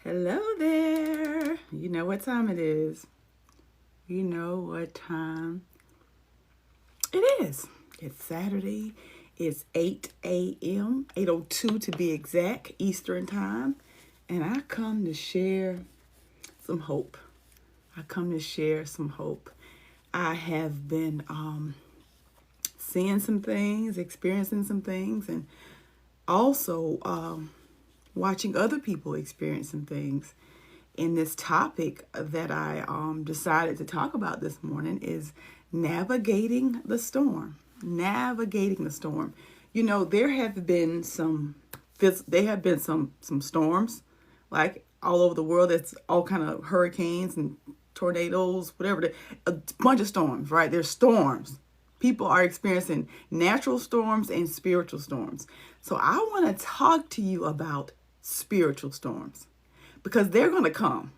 Hello there. You know what time it is. You know what time it is. It's Saturday. It's 8 a.m., 8:02 to be exact, Eastern time. And I come to share some hope. I come to share some hope. I have been seeing some things, experiencing some things, and also watching other people experience some things. And this topic that I decided to talk about this morning is navigating the storm. Navigating the storm. You know, there have been some storms, like all over the world. It's all kind of hurricanes and tornadoes, whatever. A bunch of storms, right? There's storms. People are experiencing natural storms and spiritual storms. So I want to talk to you about spiritual storms because they're going to come.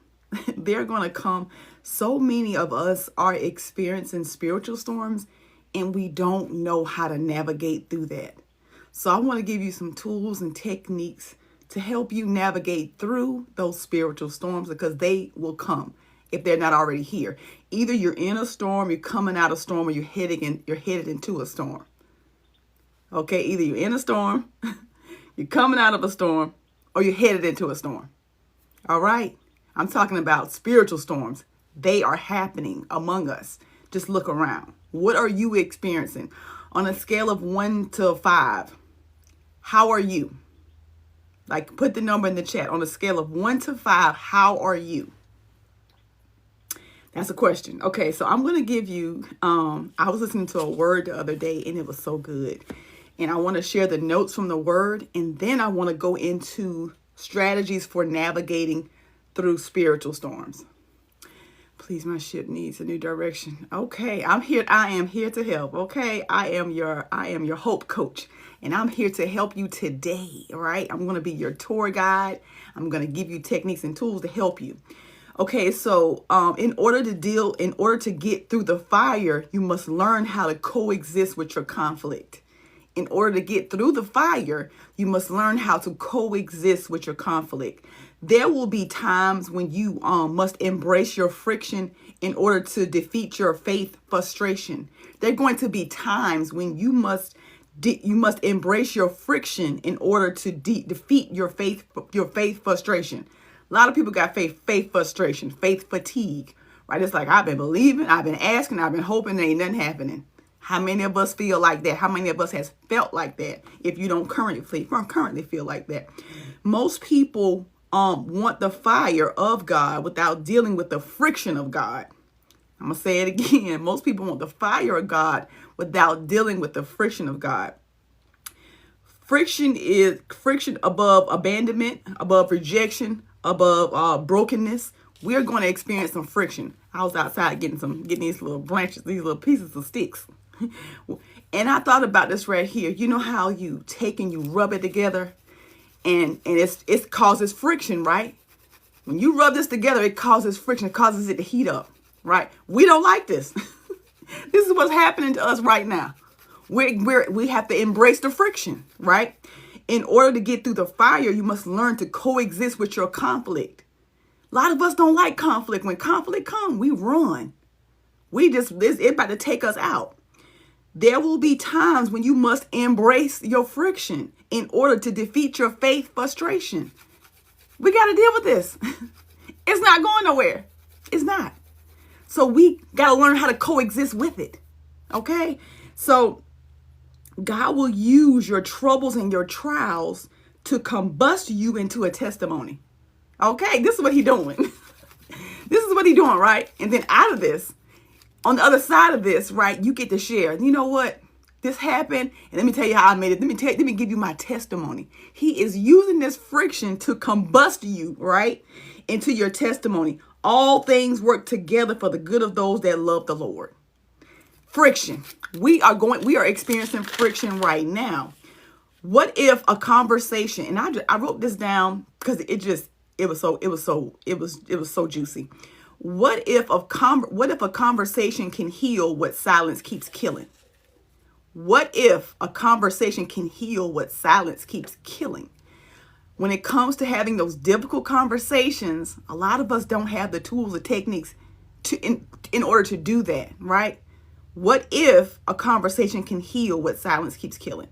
They're going to come. So many of us are experiencing spiritual storms and we don't know how to navigate through that. So I want to give you some tools and techniques to help you navigate through those spiritual storms because they will come if they're not already here. Either you're in a storm, you're coming out of a storm, or you're headed into a storm. Okay, either you're in a storm, you're coming out of a storm, or you're headed into a storm. All right? I'm talking about spiritual storms. They are happening among us. Just look around. What are you experiencing? On a scale of 1 to 5, how are you? Like, put the number in the chat. On a scale of 1 to 5, how are you? That's a question. Okay, so I'm going to give you, I was listening to a word the other day and it was so good. And I want to share the notes from the word. And then I want to go into strategies for navigating through spiritual storms. Please, my ship needs a new direction. Okay, I'm here. I am here to help. Okay, I am your hope coach. And I'm here to help you today. All right, I'm going to be your tour guide. I'm going to give you techniques and tools to help you. Okay, so in order to get through the fire, you must learn how to coexist with your conflict. In order to get through the fire, you must learn how to coexist with your conflict. There will be times when you must embrace your friction in order to defeat your faith frustration. There are going to be times when you must embrace your friction in order to defeat your faith frustration. A lot of people got faith frustration, faith fatigue, right? It's like, I've been believing, I've been asking, I've been hoping, there ain't nothing happening. How many of us feel like that? How many of us has felt like that if you don't currently feel like that? Most people want the fire of God without dealing with the friction of God. I'm going to say it again. Most people want the fire of God without dealing with the friction of God. Friction is friction above abandonment, above rejection, above brokenness. We're going to experience some friction. I was outside getting these little branches, these little pieces of sticks. And I thought about this right here. You know how you take and you rub it together and it causes friction, right? When you rub this together, it causes friction. It causes it to heat up, right? We don't like this. This is what's happening to us right now. We have to embrace the friction, right? In order to get through the fire, you must learn to coexist with your conflict. A lot of us don't like conflict. When conflict comes, we run. It's about to take us out. There will be times when you must embrace your friction in order to defeat your faith frustration. We got to deal with this. It's not going nowhere. It's not. So we got to learn how to coexist with it. Okay? So God will use your troubles and your trials to combust you into a testimony. Okay? This is what he's doing. This is what he's doing, right? And then out of this, on the other side of this, right, you get to share. You know what? This happened, and let me tell you how I made it. Let me give you my testimony. He is using this friction to combust you, right, into your testimony. All things work together for the good of those that love the Lord. Friction. We are experiencing friction right now. What if a conversation, and I wrote this down because it was so juicy. What if a conversation can heal what silence keeps killing? What if a conversation can heal what silence keeps killing? when it comes to having those difficult conversations, a lot of us don't have the tools or techniques in order to do that, right? What if a conversation can heal what silence keeps killing?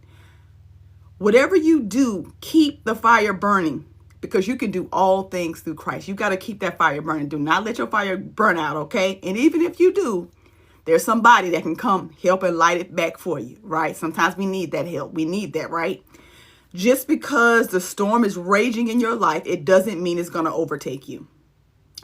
Whatever you do, keep the fire burning, because you can do all things through Christ. You got to keep that fire burning. Do not let your fire burn out, okay? And even if you do, there's somebody that can come help and light it back for you, right? Sometimes we need that help. We need that, right? Just because the storm is raging in your life, it doesn't mean it's going to overtake you.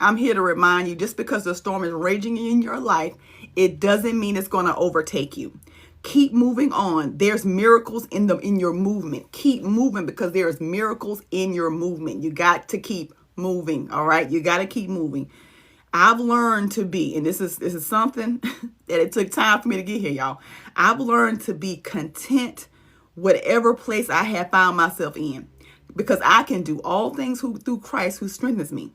I'm here to remind you, just because the storm is raging in your life, it doesn't mean it's going to overtake you. Keep moving on. There's miracles in your movement. Keep moving, because there's miracles in your movement. You got to keep moving, all right? You got to keep moving. I've learned to be, and this is something that it took time for me to get here, y'all. I've learned to be content whatever place I have found myself in, because I can do all things through Christ who strengthens me.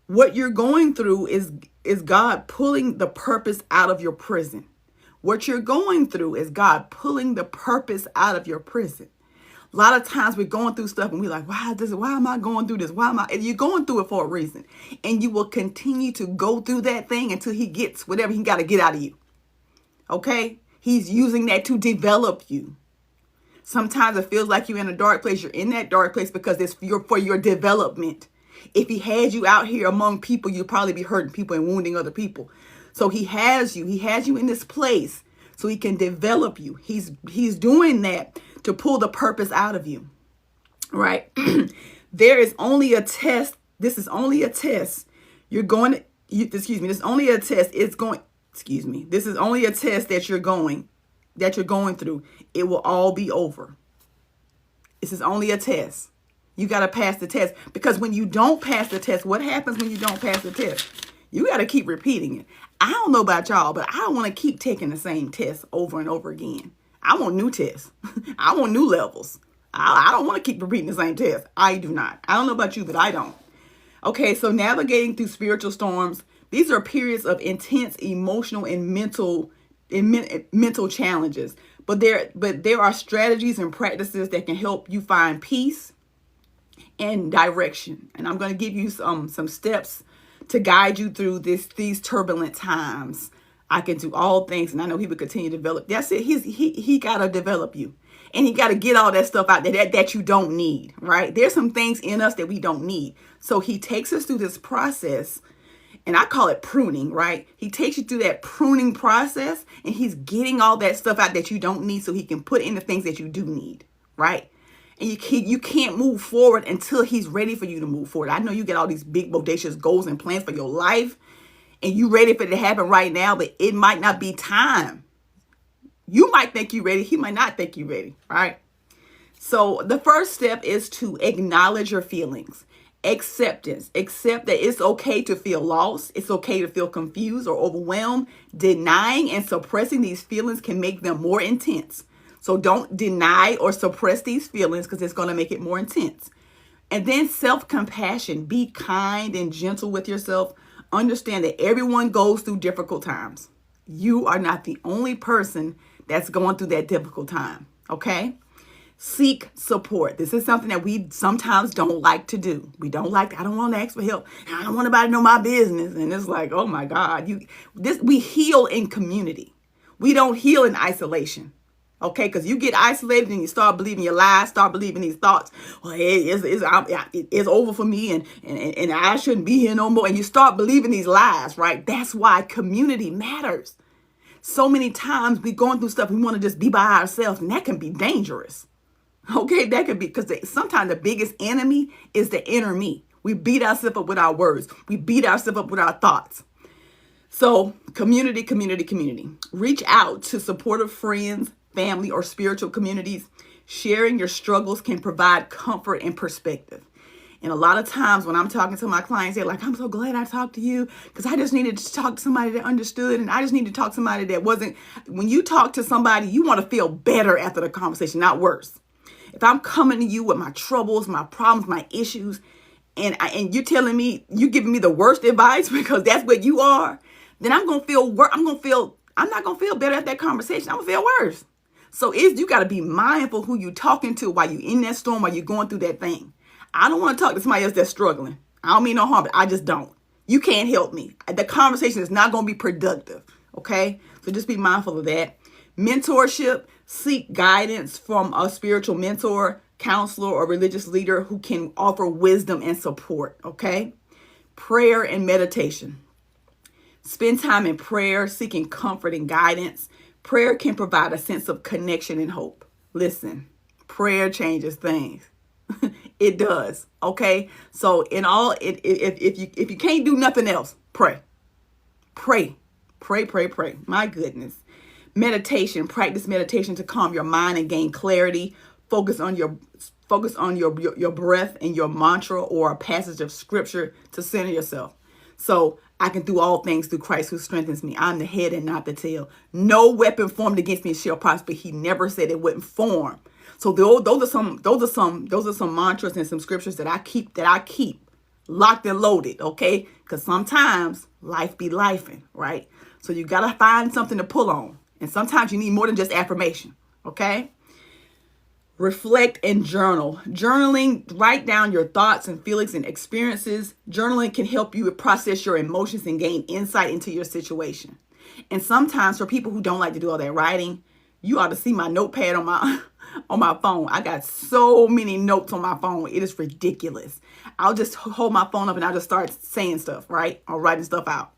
What you're going through is God pulling the purpose out of your prison. What you're going through is God pulling the purpose out of your prison. A lot of times we're going through stuff and we're like, why am I going through this? And you're going through it for a reason. And you will continue to go through that thing until he gets whatever he got to get out of you. Okay? He's using that to develop you. Sometimes it feels like you're in a dark place. You're in that dark place because it's for your development. If he had you out here among people, you'd probably be hurting people and wounding other people. So he has you in this place so he can develop you. He's doing that to pull the purpose out of you, right? There is only a test. This is only a test. This is only a test. This is only a test that you're going through. It will all be over. This is only a test. You got to pass the test, because when you don't pass the test, what happens when you don't pass the test? You got to keep repeating it. I don't know about y'all, but I don't want to keep taking the same test over and over again. I want new tests. I want new levels. I don't want to keep repeating the same test. I do not. I don't know about you, but I don't. Okay, so navigating through spiritual storms, these are periods of intense emotional and mental challenges. But there are strategies and practices that can help you find peace and direction. And I'm going to give you some steps to guide you through these turbulent times. I can do all things, and I know he will continue to develop. That's it. He got to develop you, and he got to get all that stuff out there that you don't need, right? There's some things in us that we don't need. So he takes us through this process, and I call it pruning, right? He takes you through that pruning process, and he's getting all that stuff out that you don't need so he can put in the things that you do need, right? And you can't move forward until he's ready for you to move forward. I know you get all these big, bodacious goals and plans for your life, and you ready for it to happen right now, but it might not be time. You might think you're ready. He might not think you're ready, right? So the first step is to acknowledge your feelings. Acceptance. Accept that it's okay to feel lost. It's okay to feel confused or overwhelmed. Denying and suppressing these feelings can make them more intense. So don't deny or suppress these feelings, because it's going to make it more intense. And then self-compassion. Be kind and gentle with yourself. Understand that everyone goes through difficult times. You are not the only person that's going through that difficult time. Okay? Seek support. This is something that we sometimes don't like to do. I don't want to ask for help. I don't want anybody to know my business. And it's like, oh my God, we heal in community. We don't heal in isolation. Okay, because you get isolated and you start believing your lies, start believing these thoughts. Well, it's over for me, and I shouldn't be here no more. And you start believing these lies, right? That's why community matters. So many times we're going through stuff, we want to just be by ourselves, and that can be dangerous. Okay, that could be, because sometimes the biggest enemy is the inner me. We beat ourselves up with our words. We beat ourselves up with our thoughts. So community. Reach out to supportive friends, family, or spiritual communities. Sharing your struggles can provide comfort and perspective. And a lot of times when I'm talking to my clients, they're like, I'm so glad I talked to you, because I just needed to talk to somebody that understood, and I just need to talk to somebody that wasn't. When you talk to somebody, you want to feel better after the conversation, not worse. If I'm coming to you with my troubles, my problems, my issues, and you're telling me, you're giving me the worst advice because that's what you are, then I'm not going to feel better at that conversation. I'm going to feel worse. So you got to be mindful who you're talking to while you're in that storm, while you're going through that thing. I don't want to talk to somebody else that's struggling. I don't mean no harm, but I just don't. You can't help me. The conversation is not going to be productive. Okay? So just be mindful of that. Mentorship, seek guidance from a spiritual mentor, counselor, or religious leader who can offer wisdom and support. Okay? Prayer and meditation. Spend time in prayer, seeking comfort and guidance. Prayer can provide a sense of connection and hope. Listen, prayer changes things. It does. Okay. So if you can't do nothing else, pray. Pray. My goodness. Meditation. Practice meditation to calm your mind and gain clarity. Focus on your breath and your mantra or a passage of scripture to center yourself. So I can do all things through Christ who strengthens me. I'm the head and not the tail. No weapon formed against me shall prosper. He never said it wouldn't form. So those are some mantras and some scriptures that I keep locked and loaded. Okay, because sometimes life be lifing, right? So you gotta find something to pull on, and sometimes you need more than just affirmation. Okay. Reflect and journal. Journaling, write down your thoughts and feelings and experiences. Journaling can help you process your emotions and gain insight into your situation. And sometimes for people who don't like to do all that writing, you ought to see my notepad on my phone. I got so many notes on my phone. It is ridiculous. I'll just hold my phone up and I'll just start saying stuff, right? Or writing stuff out.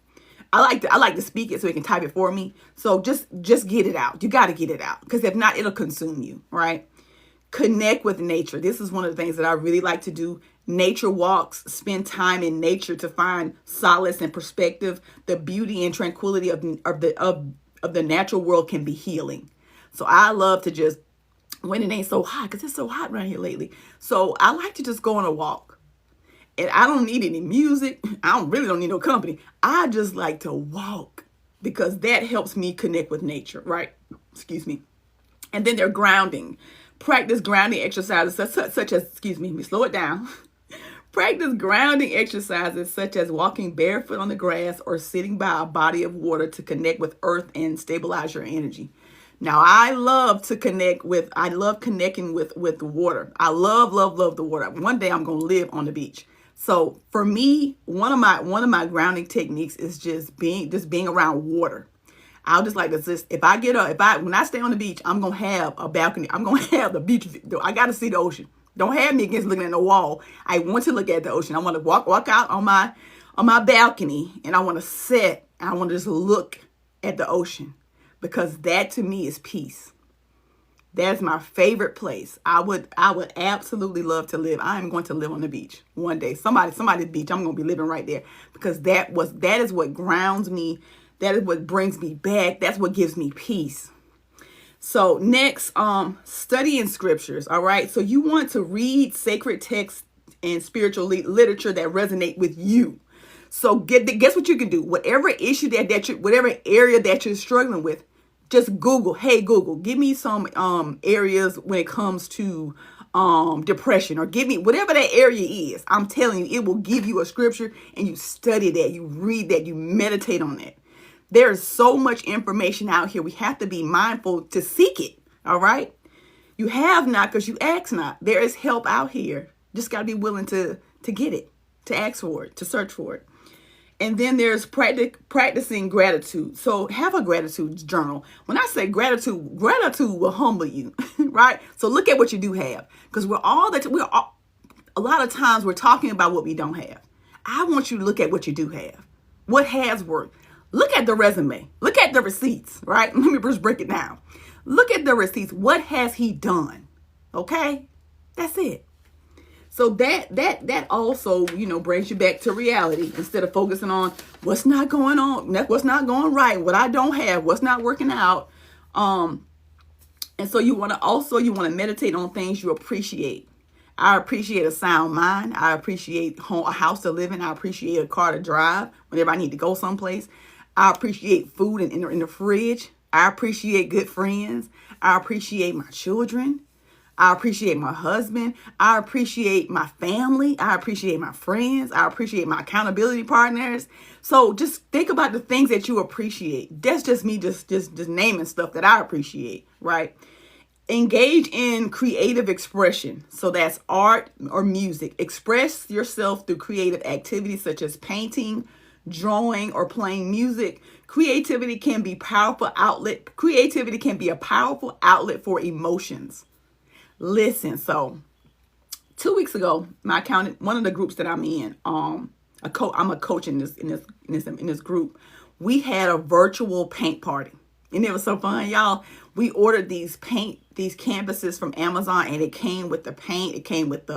I like to speak it so it can type it for me. So just get it out. You got to get it out, because if not, it'll consume you, right? Connect with nature. This is one of the things that I really like to do. Nature walks, spend time in nature to find solace and perspective. The beauty and tranquility of the natural world can be healing. So I love to just, when it ain't so hot, because it's so hot around here lately. So I like to just go on a walk. And I don't need any music. I really don't need no company. I just like to walk because that helps me connect with nature, right? Excuse me. And then they're grounding. Practice grounding exercises such as, let me slow it down. Practice grounding exercises such as walking barefoot on the grass or sitting by a body of water to connect with earth and stabilize your energy. Now, I love connecting with the water. I love the water. One day I'm going to live on the beach. So for me, one of my grounding techniques is just being around water. I'll just like this. When I stay on the beach, I'm going to have a balcony. I'm going to have the beach. I got to see the ocean. Don't have me against looking at the wall. I want to look at the ocean. I want to walk out on my balcony, and I want to sit and I want to just look at the ocean, because that to me is peace. That's my favorite place. I would absolutely love to live. I am going to live on the beach one day. Somebody's beach. I'm going to be living right there, because that is what grounds me. That is what brings me back. That's what gives me peace. So next, studying scriptures. All right. So you want to read sacred texts and spiritual literature that resonate with you. So guess what you can do? Whatever issue whatever area that you're struggling with, just Google. Hey, Google, give me some areas when it comes to depression, or give me whatever that area is. I'm telling you, it will give you a scripture, and you study that, you read that, you meditate on that. There is so much information out here. We have to be mindful to seek it. All right. You have not because you ask not. There is help out here. Just got to be willing to get it, to ask for it, to search for it. And then there's practicing gratitude. So have a gratitude journal. When I say gratitude will humble you, right? So look at what you do have, because a lot of times we're talking about what we don't have. I want you to look at what you do have. What has worked? Look at the resume. Look at the receipts, right? Let me just break it down. Look at the receipts. What has he done? Okay? That's it. So that also, brings you back to reality, instead of focusing on what's not going on, what's not going right, what I don't have, what's not working out. And so you want to meditate on things you appreciate. I appreciate a sound mind. I appreciate a house to live in. I appreciate a car to drive whenever I need to go someplace. I appreciate food in the fridge. I appreciate good friends. I appreciate my children. I appreciate my husband. I appreciate my family. I appreciate my friends. I appreciate my accountability partners. So just think about the things that you appreciate. That's just me just naming stuff that I appreciate, right? Engage in creative expression. So that's art or music. Express yourself through creative activities such as painting, drawing, or playing music. Creativity can be powerful outlet. Creativity can be a powerful outlet for emotions. Listen, so 2 weeks ago, one of the groups that I'm in, I'm a coach in this group. We had a virtual paint party, and it was so fun, y'all. We ordered these canvases from Amazon, and it came with the paint. It came with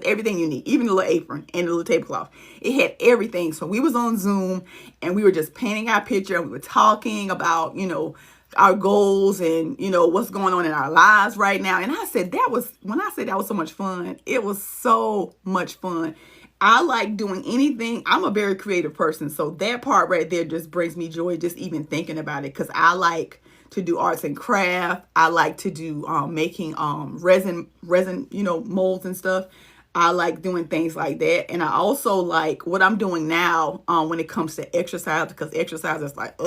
everything you need, even the little apron and the little tablecloth. It had everything. So we was on Zoom, and we were just painting our picture, and we were talking about, our goals and, what's going on in our lives right now. And when I said that was so much fun, it was so much fun. I like doing anything. I'm a very creative person. So that part right there just brings me joy just even thinking about it, because I like to do arts and craft. I like to do making resin, molds and stuff. I like doing things like that. And I also like what I'm doing now when it comes to exercise, because exercise is like,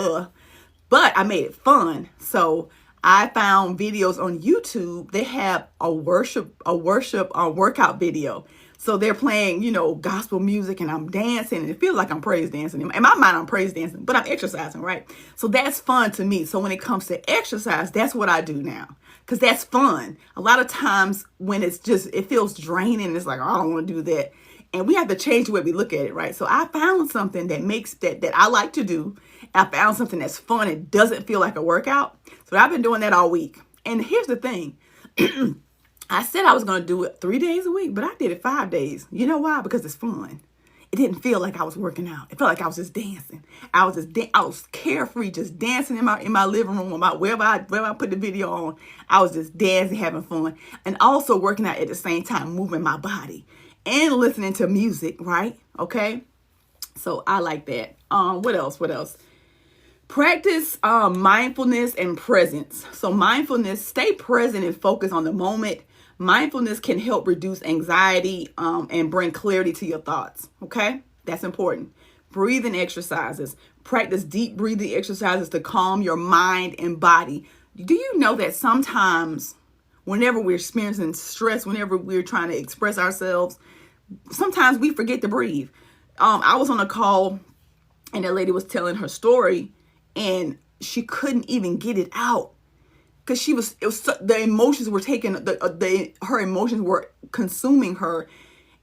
but I made it fun. So I found videos on YouTube. They have a worship workout video. So they're playing, gospel music, and I'm dancing, and it feels like I'm praise dancing. In my mind, I'm praise dancing, but I'm exercising, right? So that's fun to me. So when it comes to exercise, that's what I do now, because that's fun. A lot of times when it feels draining, it's like, oh, I don't want to do that. And we have to change the way we look at it, right? So I found something that I like to do. I found something that's fun. It doesn't feel like a workout. So I've been doing that all week. And here's the thing. I said I was going to do it 3 days a week, but I did it 5 days. You know why? Because it's fun. It didn't feel like I was working out. It felt like I was just dancing. I was carefree, just dancing in my living room, wherever I put the video on. I was just dancing, having fun, and also working out at the same time, moving my body and listening to music, right? Okay. So I like that. What else? Practice mindfulness and presence. So mindfulness, stay present and focus on the moment. Mindfulness can help reduce anxiety and bring clarity to your thoughts. Okay, that's important. Breathing exercises. Practice deep breathing exercises to calm your mind and body. Do you know that sometimes whenever we're experiencing stress, whenever we're trying to express ourselves, sometimes we forget to breathe. I was on a call, and that lady was telling her story, and she couldn't even get it out because the emotions were taking her emotions were consuming her.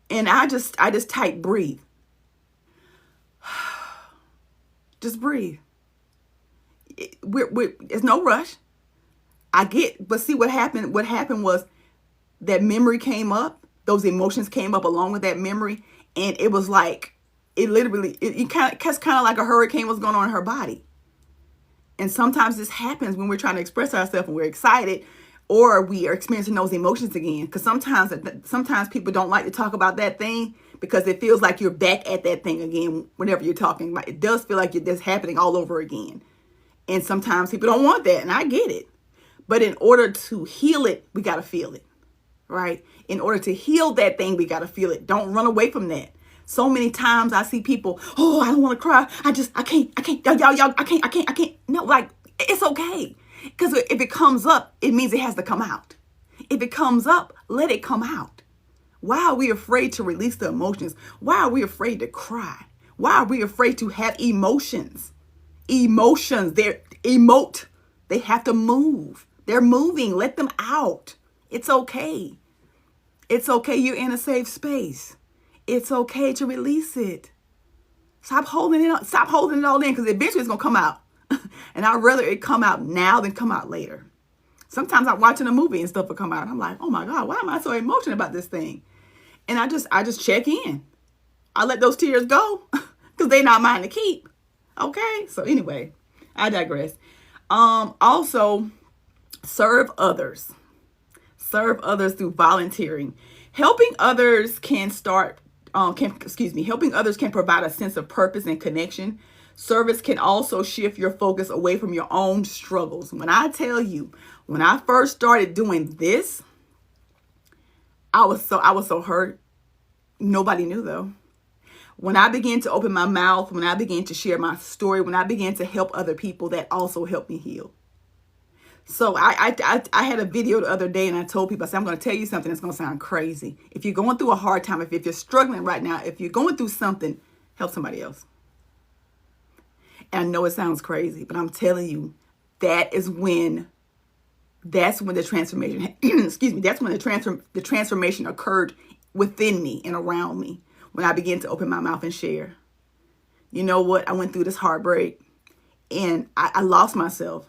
And I just typed breathe. Just breathe. It's no rush. But see what happened was that memory came up. Those emotions came up along with that memory, and it was like it kind of like a hurricane was going on in her body. And sometimes this happens when we're trying to express ourselves and we're excited, or we are experiencing those emotions again. Because sometimes people don't like to talk about that thing because it feels like you're back at that thing again whenever you're talking about it. It does feel like it's happening all over again. And sometimes people don't want that, and I get it. But in order to heal it, we got to feel it, right? In order to heal that thing, we got to feel it. Don't run away from that. So many times I see people, oh, I don't want to cry. I can't, y'all, I can't. No, like, it's okay. Because if it comes up, it means it has to come out. If it comes up, let it come out. Why are we afraid to release the emotions? Why are we afraid to cry? Why are we afraid to have emotions? Emotions, they emote. They have to move. They're moving. Let them out. It's okay. It's okay. You're in a safe space. It's okay to release it. Stop holding it all in, because eventually it's going to come out. And I'd rather it come out now than come out later. Sometimes I'm watching a movie and stuff will come out, and I'm like, oh my God, why am I so emotional about this thing? And I just check in. I let those tears go because they're not mine to keep. Okay? So anyway, I digress. Also, serve others. Serve others through volunteering. Helping others can provide a sense of purpose and connection. Service can also shift your focus away from your own struggles. When I tell you, when I first started doing this, I was so hurt. Nobody knew though. When I began to open my mouth, when I began to share my story, when I began to help other people, that also helped me heal. So I had a video the other day, and I told people, I said, I'm going to tell you something that's going to sound crazy. If you're going through a hard time, if you're struggling right now, if you're going through something, help somebody else. And I know it sounds crazy, but I'm telling you, that's when the transformation, excuse me, that's when the transformation occurred within me and around me, when I began to open my mouth and share. You know what? I went through this heartbreak, and I lost myself.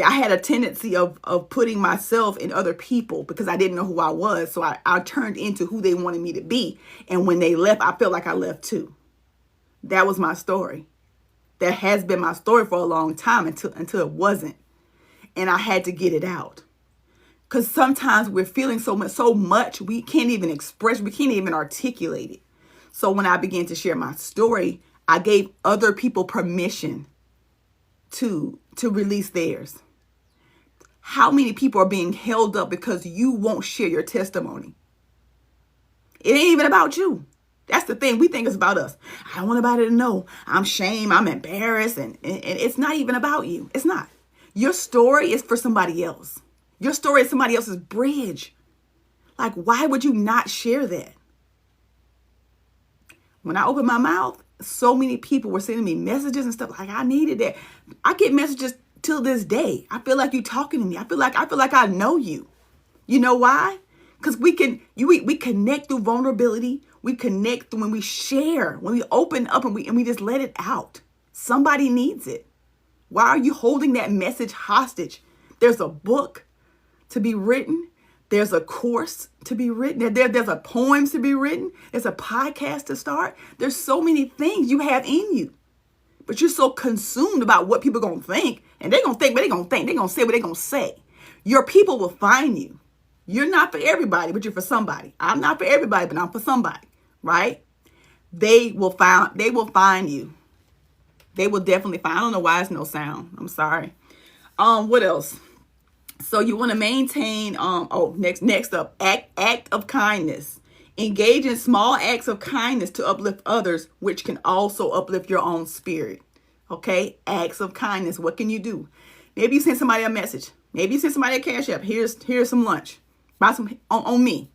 I had a tendency of putting myself in other people because I didn't know who I was. So I turned into who they wanted me to be. And when they left, I felt like I left too. That was my story. That has been my story for a long time until it wasn't. And I had to get it out. Because sometimes we're feeling so much we can't even express, we can't even articulate it. So when I began to share my story, I gave other people permission to release theirs. How many people are being held up because you won't share your testimony? It ain't even about you. That's the thing. We think it's about us. I don't want anybody to know. I'm ashamed. I'm embarrassed. And it's not even about you. It's not. Your story is for somebody else. Your story is somebody else's bridge. Like, why would you not share that? When I opened my mouth, so many people were sending me messages and stuff like, I needed that. I get messages till this day. I feel like you're talking to me. I feel like I know you. You know why? Because we connect through vulnerability. We connect when we share, when we open up and we just let it out. Somebody needs it. Why are you holding that message hostage? There's a book to be written. There's a course to be written. There's a poems to be written. There's a podcast to start. There's so many things you have in you. But you're so consumed about what people are going to think. And they're going to think what they're going to think. They're going to say what they're going to say. Your people will find you. You're not for everybody, but you're for somebody. I'm not for everybody, but I'm for somebody. Right? They will find you. They will definitely find. I don't know why it's no sound. I'm sorry. What else? So you want to maintain, next up, act of kindness. Engage in small acts of kindness to uplift others, which can also uplift your own spirit. Okay? Acts of kindness. What can you do? Maybe you send somebody a message. Maybe you send somebody a cash app. Here's some lunch. Buy some on me.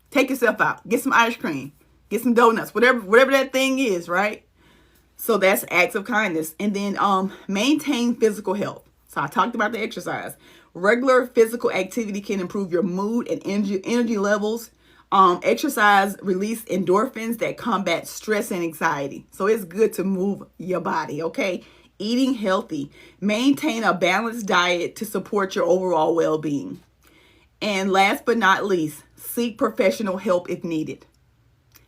Take yourself out. Get some ice cream. Get some donuts. Whatever that thing is, right? So that's acts of kindness. And then maintain physical health. So I talked about the exercise. Regular physical activity can improve your mood and energy levels. Exercise release endorphins that combat stress and anxiety. So it's good to move your body, okay? Eating healthy. Maintain a balanced diet to support your overall well-being. And last but not least, seek professional help if needed.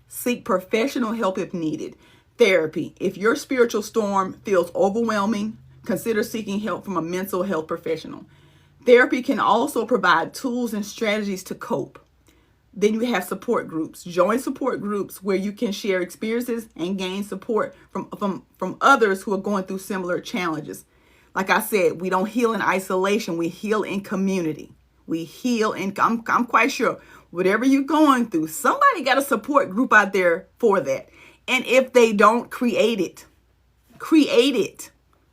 Seek professional help if needed. Therapy. If your spiritual storm feels overwhelming, consider seeking help from a mental health professional. Therapy can also provide tools and strategies to cope. Then you have support groups. Join support groups where you can share experiences and gain support from others who are going through similar challenges. Like I said, we don't heal in isolation. We heal in community. We heal in, I'm quite sure, whatever you're going through, somebody got a support group out there for that. And if they don't, create it. Create it.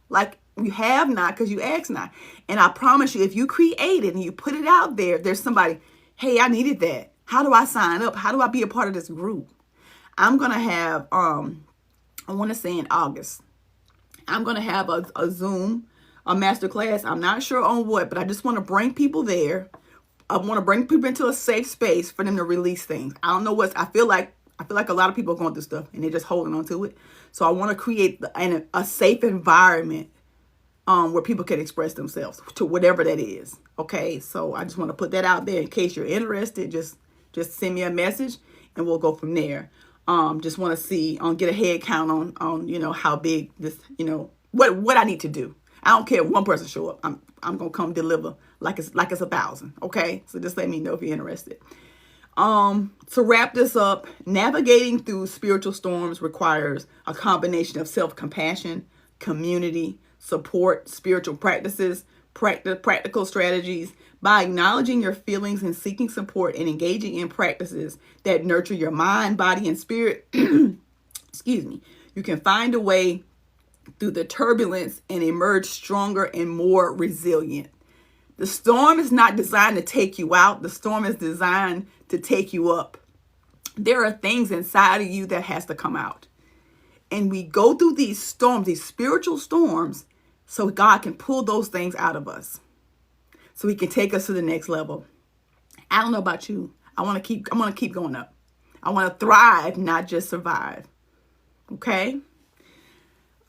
Like you have not because you ask not. And I promise you, if you create it and you put it out there, there's somebody, hey, I needed that. How do I sign up? How do I be a part of this group? I'm going to have, I want to say in August, I'm going to have a Zoom, a masterclass. I'm not sure on what, but I just want to bring people there. I want to bring people into a safe space for them to release things. I don't know I feel like a lot of people are going through stuff and they're just holding on to it. So I want to create a safe environment where people can express themselves to whatever that is. Okay, so I just want to put that out there in case you're interested. Just send me a message and we'll go from there. Just want to see, get a head count on how big this, what I need to do. I don't care if one person show up. I'm gonna come deliver like it's 1,000. Okay, so just let me know if you're interested. To wrap this up, navigating through spiritual storms requires a combination of self-compassion, community, support, spiritual practices, practical strategies. By acknowledging your feelings and seeking support and engaging in practices that nurture your mind, body, and spirit, excuse me, you can find a way through the turbulence and emerge stronger and more resilient. The storm is not designed to take you out. The storm is designed to take you up. There are things inside of you that has to come out. And we go through these storms, these spiritual storms, so God can pull those things out of us. So he can take us to the next level. I don't know about you. I want to keep going up. I want to thrive, not just survive. Okay?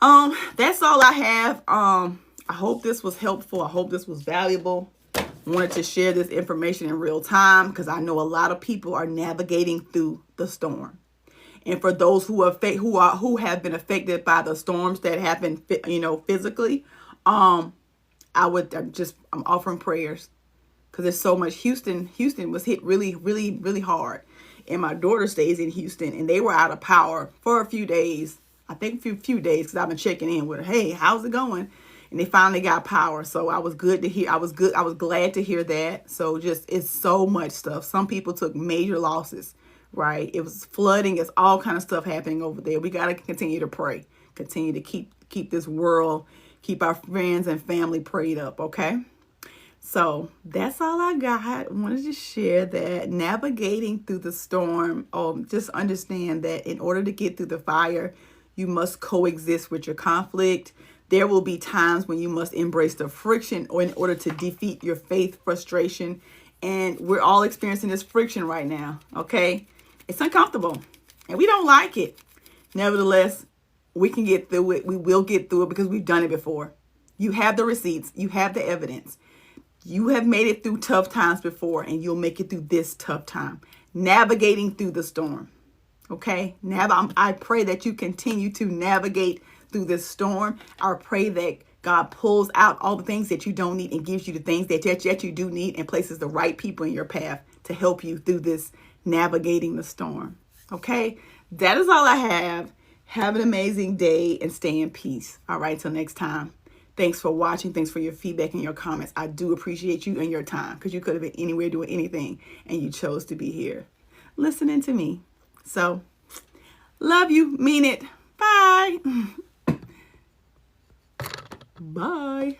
That's all I have. I hope this was helpful. I hope this was valuable. I wanted to share this information in real time because I know a lot of people are navigating through the storm. And for those who have been affected by the storms that happen, physically, I'm offering prayers because there's so much. Houston was hit really, really, really hard. And my daughter stays in Houston, and they were out of power for a few days. I think a few days because I've been checking in with her. Hey, how's it going? And they finally got power. So I was good to hear. I was glad to hear that. So it's so much stuff. Some people took major losses, right? It was flooding. It's all kind of stuff happening over there. We got to continue to pray. Continue to keep this world, keep our friends and family prayed up, okay? So that's all I got. I wanted to share that. Navigating through the storm. Just understand that in order to get through the fire, you must coexist with your conflict. There will be times when you must embrace the friction or in order to defeat your faith frustration. And we're all experiencing this friction right now, okay? It's uncomfortable and we don't like it. Nevertheless, we can get through it. We will get through it because we've done it before. You have the receipts. You have the evidence. You have made it through tough times before, and you'll make it through this tough time. Navigating through the storm. Okay? I pray that you continue to navigate through this storm. I pray that God pulls out all the things that you don't need and gives you the things that you do need and places the right people in your path to help you through this navigating the storm. Okay? That is all I have. Have an amazing day and stay in peace. All right, till next time. Thanks for watching. Thanks for your feedback and your comments. I do appreciate you and your time because you could have been anywhere doing anything and you chose to be here listening to me. So, love you. Mean it. Bye. Bye.